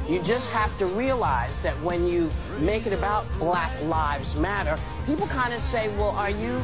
You just have to realize that when you make it about Black Lives Matter, people kind of say, well, are you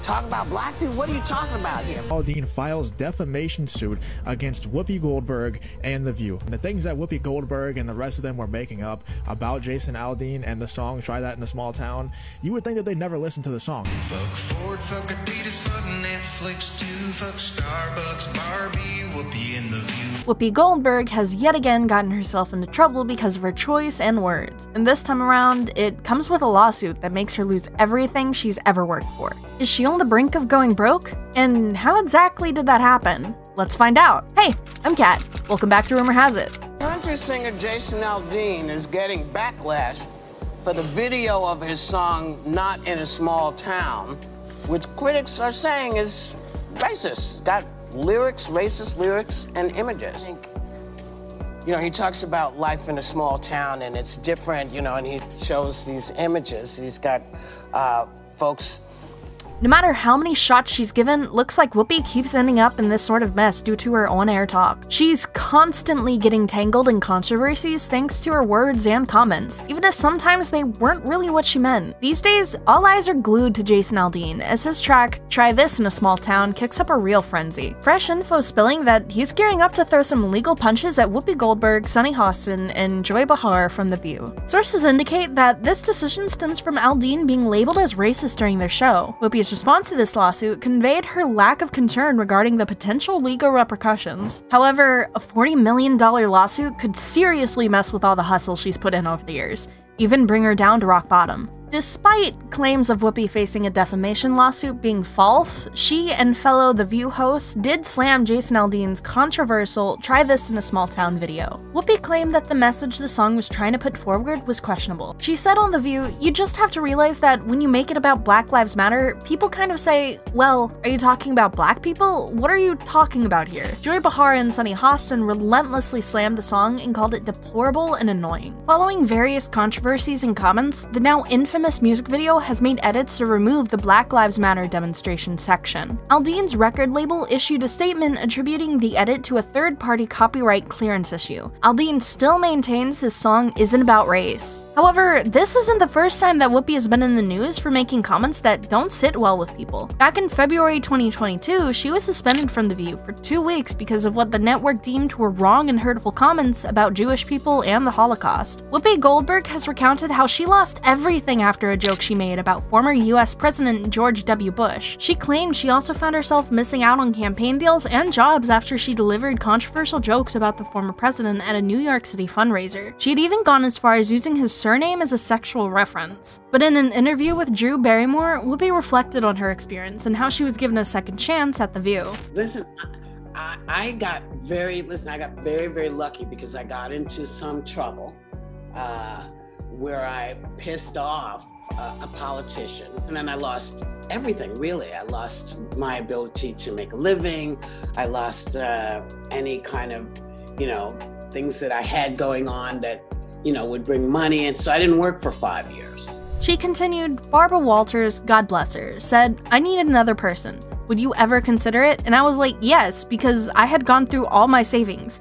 talking about black people? What are you talking about here? Aldean files defamation suit against Whoopi Goldberg and The View. And the things that Whoopi Goldberg and the rest of them were making up about Jason Aldean and the song Try That in a Small Town, you would think that they'd never listen to the song. Fuck Ford, fuck Adidas, fuck Netflix, too, fuck Starbucks, Barbie, Whoopi and The View. Whoopi Goldberg has yet again gotten herself into trouble because of her choice and words. And this time around, it comes with a lawsuit that makes her lose everything she's ever worked for. Is she on the brink of going broke? And how exactly did that happen? Let's find out. Hey, I'm Kat. Welcome back to Rumor Has It. Country singer Jason Aldean is getting backlash for the video of his song Not in a Small Town, which critics are saying is racist. Got lyrics, racist lyrics, and images. You know, he talks about life in a small town and it's different, you know, and he shows these images. He's got folks. No matter how many shots she's given, looks like Whoopi keeps ending up in this sort of mess due to her on-air talk. She's constantly getting tangled in controversies thanks to her words and comments, even if sometimes they weren't really what she meant. These days, all eyes are glued to Jason Aldean, as his track, Try This in a Small Town, kicks up a real frenzy. Fresh info spilling that he's gearing up to throw some legal punches at Whoopi Goldberg, Sunny Hostin, and Joy Behar from The View. Sources indicate that this decision stems from Aldean being labeled as racist during their show. Whoopi's response to this lawsuit conveyed her lack of concern regarding the potential legal repercussions. However, a $40 million lawsuit could seriously mess with all the hustle she's put in over the years, even bring her down to rock bottom. Despite claims of Whoopi facing a defamation lawsuit being false, she and fellow The View hosts did slam Jason Aldean's controversial Try This in a Small Town video. Whoopi claimed that the message the song was trying to put forward was questionable. She said on The View, "You just have to realize that when you make it about Black Lives Matter, people kind of say, well, are you talking about black people? What are you talking about here?" Joy Behar and Sunny Hostin relentlessly slammed the song and called it deplorable and annoying. Following various controversies and comments, the now infamous music video has made edits to remove the Black Lives Matter demonstration section. Aldean's record label issued a statement attributing the edit to a third-party copyright clearance issue. Aldean still maintains his song isn't about race. However, this isn't the first time that Whoopi has been in the news for making comments that don't sit well with people. Back in February 2022, she was suspended from The View for 2 weeks because of what the network deemed were wrong and hurtful comments about Jewish people and the Holocaust. Whoopi Goldberg has recounted how she lost everything after a joke she made about former US President George W. Bush. She claimed she also found herself missing out on campaign deals and jobs after she delivered controversial jokes about the former president at a New York City fundraiser. She had even gone as far as using his surname as a sexual reference. But in an interview with Drew Barrymore, Whoopi reflected on her experience and how she was given a second chance at The View. Listen, I got very, very lucky because I got into some trouble where I pissed off a politician, and then I lost everything, really. I lost my ability to make a living. I lost any kind of, things that I had going on that, would bring money, and so I didn't work for 5 years. She continued, Barbara Walters, God bless her, said, "I needed another person. Would you ever consider it?" And I was like, yes, because I had gone through all my savings.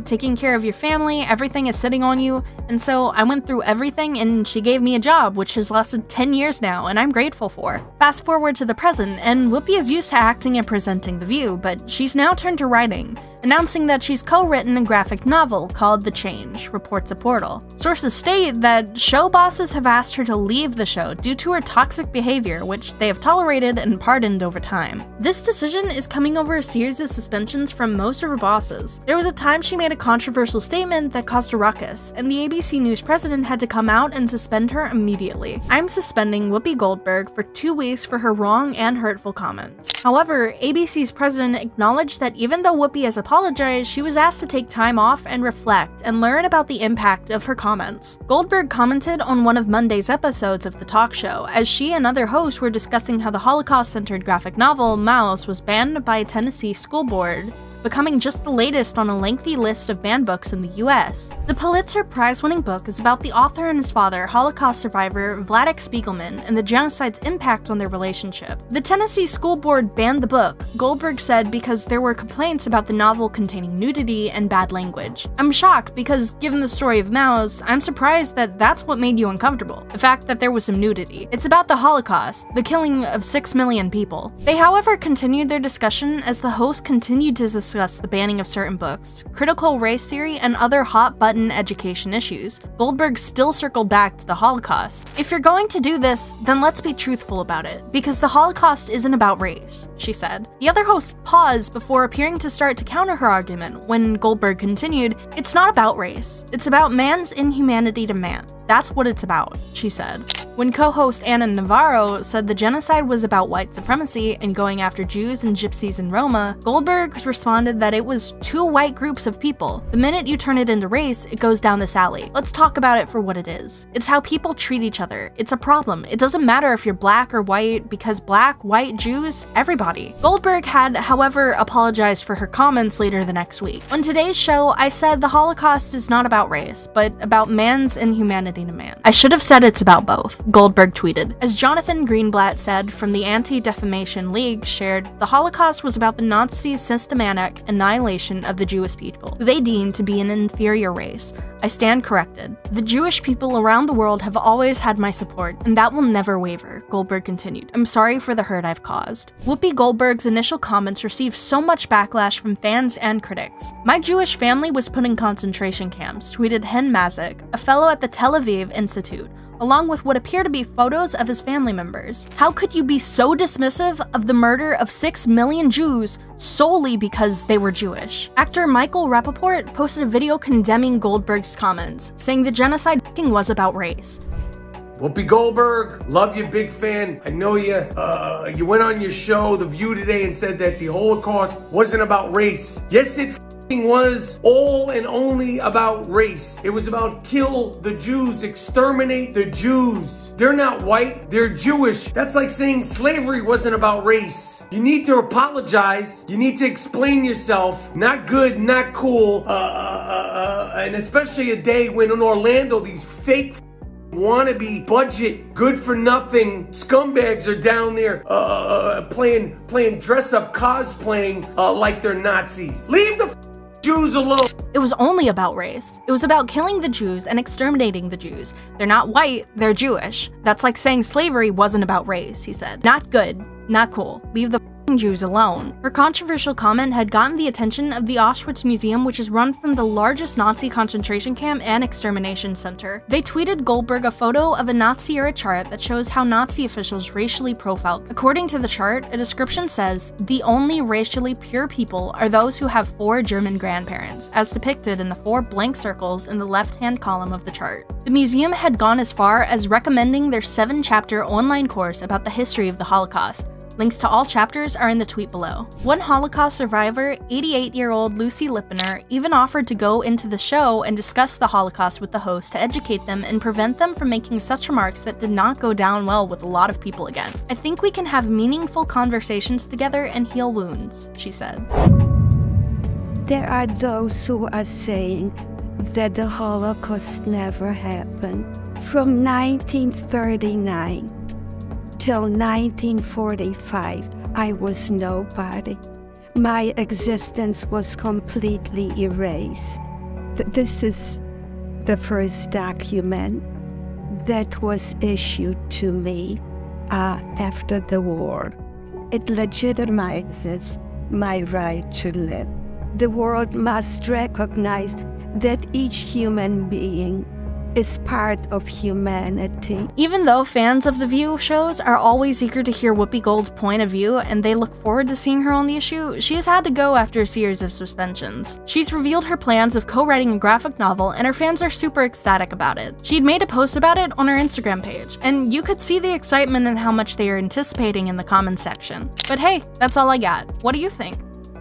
Taking care of your family, everything is sitting on you. And so I went through everything and she gave me a job, which has lasted 10 years now, and I'm grateful for. Fast forward to the present, and Whoopi is used to acting and presenting The View, but she's now turned to writing, announcing that she's co-written a graphic novel called The Change, reports a portal. Sources state that show bosses have asked her to leave the show due to her toxic behavior, which they have tolerated and pardoned over time. This decision is coming over a series of suspensions from most of her bosses. There was a time she made a controversial statement that caused a ruckus, and the ABC News president had to come out and suspend her immediately. "I'm suspending Whoopi Goldberg for 2 weeks for her wrong and hurtful comments." However, ABC's president acknowledged that even though Whoopi has apologized, she was asked to take time off and reflect and learn about the impact of her comments. Goldberg commented on one of Monday's episodes of the talk show, as she and other hosts were discussing how the Holocaust-centered graphic novel Mouse was banned by a Tennessee school board becoming just the latest on a lengthy list of banned books in the US. The Pulitzer Prize-winning book is about the author and his father, Holocaust survivor Vladek Spiegelman, and the genocide's impact on their relationship. The Tennessee School Board banned the book, Goldberg said, because there were complaints about the novel containing nudity and bad language. I'm shocked because, given the story of Maus, I'm surprised that that's what made you uncomfortable. The fact that there was some nudity. It's about the Holocaust, the killing of 6 million people. They, however, continued their discussion as the host continued to discuss the banning of certain books, critical race theory, and other hot-button education issues. Goldberg still circled back to the Holocaust. If you're going to do this, then let's be truthful about it, because the Holocaust isn't about race, she said. The other host paused before appearing to start to counter her argument when Goldberg continued, "It's not about race. It's about man's inhumanity to man. That's what it's about," she said. When co-host Anna Navarro said the genocide was about white supremacy and going after Jews and Gypsies and Roma, Goldberg responded that it was two white groups of people. The minute you turn it into race, it goes down this alley. Let's talk about it for what it is. It's how people treat each other. It's a problem. It doesn't matter if you're black or white, because black, white, Jews, everybody. Goldberg had, however, apologized for her comments later the next week. On today's show, I said the Holocaust is not about race, but about man's inhumanity to man. I should have said it's about both, Goldberg tweeted. As Jonathan Greenblatt said from the Anti-Defamation League shared, the Holocaust was about the Nazis' systematic annihilation of the Jewish people, who they deemed to be an inferior race. I stand corrected. The Jewish people around the world have always had my support, and that will never waver, Goldberg continued. I'm sorry for the hurt I've caused. Whoopi Goldberg's initial comments received so much backlash from fans and critics. My Jewish family was put in concentration camps, tweeted Hen Mazik, a fellow at the Tel Aviv Institute, along with what appear to be photos of his family members. How could you be so dismissive of the murder of 6 million Jews solely because they were Jewish? Actor Michael Rappaport posted a video condemning Goldberg's comments, saying the genocide was about race. Whoopi Goldberg, love you, big fan. I know you. You went on your show, The View, today and said that the Holocaust wasn't about race. Yes, it was all and only about race. It was about kill the Jews, exterminate the Jews. They're not white, they're Jewish. That's like saying slavery wasn't about race. You need to apologize. You need to explain yourself. Not good, not cool. And especially a day when in Orlando, these fake wannabe budget good for nothing scumbags are down there playing dress up cosplaying like they're Nazis. Leave the Jews alone. It was only about race. It was about killing the Jews and exterminating the Jews. They're not white, they're Jewish. That's like saying slavery wasn't about race, he said. Not good, not cool. Leave the Jews alone. Her controversial comment had gotten the attention of the Auschwitz Museum, which is run from the largest Nazi concentration camp and extermination center. They tweeted Goldberg a photo of a Nazi-era chart that shows how Nazi officials racially profiled. According to the chart, a description says, "The only racially pure people are those who have 4 German grandparents," as depicted in the 4 blank circles in the left-hand column of the chart. The museum had gone as far as recommending their 7-chapter online course about the history of the Holocaust. Links to all chapters are in the tweet below. One Holocaust survivor, 88-year-old Lucy Lippener, even offered to go into the show and discuss the Holocaust with the host to educate them and prevent them from making such remarks that did not go down well with a lot of people again. "I think we can have meaningful conversations together and heal wounds," she said. There are those who are saying that the Holocaust never happened. From 1939 till 1945, I was nobody. My existence was completely erased. This is the first document that was issued to me after the war. It legitimizes my right to live. The world must recognize that each human being is part of humanity. Even though fans of The View shows are always eager to hear Whoopi Gold's point of view and they look forward to seeing her on the issue, she has had to go after a series of suspensions. She's revealed her plans of co-writing a graphic novel, and her fans are super ecstatic about it. She'd made a post about it on her Instagram page, and you could see the excitement and how much they are anticipating in the comments section. But hey, that's all I got. What do you think?